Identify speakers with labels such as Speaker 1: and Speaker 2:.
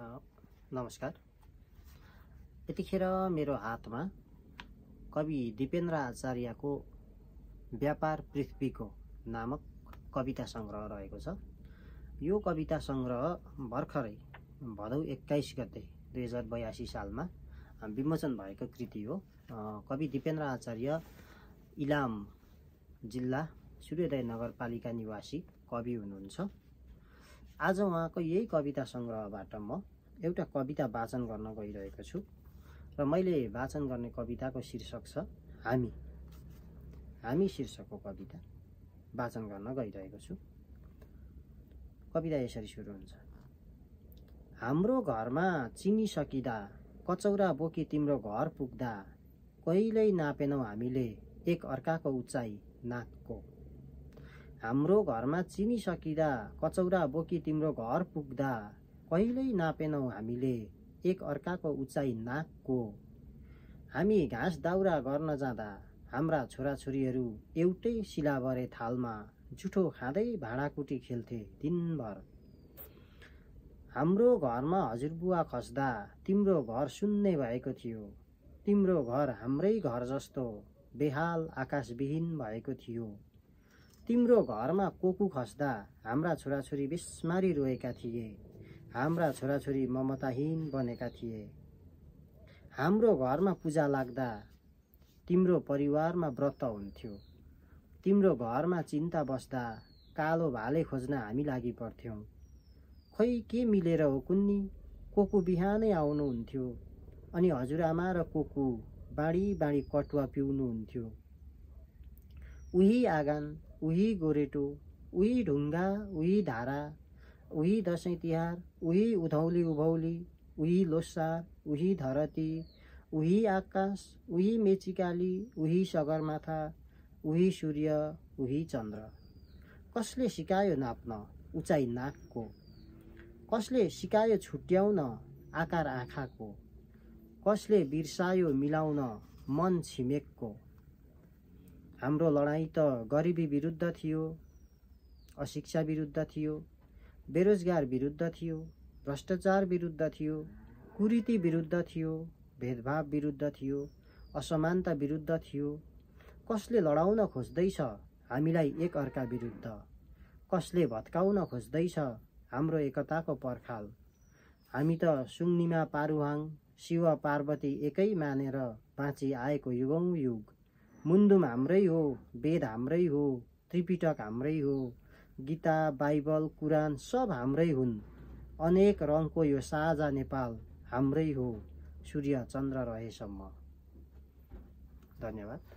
Speaker 1: नमस्कार। यतिखेर मेरो हातमा कवि दिपेन्द्र आचार्यको व्यापार पृथ्वीको नामक कविता संग्रह रहेको छ। यो कविता संग्रह भर्खरै भदौ 21 गते 2082 सालमा विमोचन भएको कृति हो। कवि दिपेन्द्र आचार्य इलाम जिल्ला सूर्योदय नगरपालिका निवासी कवि हुनुहुन्छ। आज उहाँको यही कविता संग्रहबाट म एउटा कविता वाचन गर्न गइरहेको छु र मैले वाचन गर्ने कविताको शीर्षक छ हामी। हामी शीर्षकको कविता वाचन गर्न गइरहेको छु। कविता यसरी सुरु हुन्छ। हाम्रो घरमा चिनी सकिदा कचौरा बोकी तिम्रो घर पुग्दा कहिल्यै नापेनौ हामीले एक अर्काको उचाइ नाकको। हाम्रो घरमा चिनी सकिदा कचौरा बोकी तिम्रो घर पुग्दा कहिल्यै नापेनौ हामीले एक अर्काको उचाइ नाकको। हामी घाँस दाउरा गर्न जाँदा हाम्रा छोराछोरीहरू एउटै सिलाबरे थालमा जुठो खाँदै भाँडाकुटी खेल्थे दिनभर। हाम्रो घरमा हजुरबुवा खस्दा तिम्रो घर शून्य भएको थियो। तिम्रो घर हाम्रै घर जस्तो बेहाल आकाशविहीन भएको थियो। तिम्रो घरमा कोकु खस्दा हाम्रा छोराछोरी बेस्मारी रोएका थिए। हाम्रा छोराछोरी ममताहीन बनेका थिए। हाम्रो घरमा पूजा लाग्दा तिम्रो परिवारमा व्रत हुन्थ्यो। तिम्रो घरमा चिन्ता बस्दा कालो भाले खोज्न हामी लागि पर्थ्यौं। खै के मिलेर हो कुन्नी कोकु बिहानै आउनुहुन्थ्यो अनि हजुरआमा र कोकु बाँडी बाँडी कटुवा पिउनुहुन्थ्यो। उही आँगन, उही गोरेटो, उही ढुङ्गा, उही धारा, उही दसैँ तिहार, उही उधौली उभौली, उही लोसार, उही धरती, उही आकाश, उही मेचिकाली, उही सगरमाथा, उही सूर्य, उही चन्द्र। कसले सिकायो नाप्न उचाइ नाकको? कसले सिकायो छुट्याउन आकार आँखाको? कसले बिर्सायो मिलाउन मन छिमेकको? हाम्रो लडाईँ त गरिबी विरुद्ध थियो, अशिक्षा विरुद्ध थियो, बेरोजगार विरुद्ध थियो, भ्रष्टाचार विरुद्ध थियो, कुरीति विरुद्ध थियो, भेदभाव विरुद्ध थियो, असमानता विरुद्ध थियो। कसले लडाउन खोज्दैछ हामीलाई एक अर्का विरुद्ध? कसले भत्काउन खोज्दैछ हाम्रो एकताको पर्खाल? हामी त सुङ्निमा पारुहाङ शिव पार्वती एकै मानेर बाँची आएको युगौं युग। मुन्दुम हाम्रै हो, वेद हाम्रै हो, त्रिपिटक हाम्रै हो, गीता बाइबल कुरान सब हाम्रै हुन्। अनेक रङको यो साझा नेपाल हाम्रै हो सूर्य चन्द्र रहेसम्म। धन्यवाद।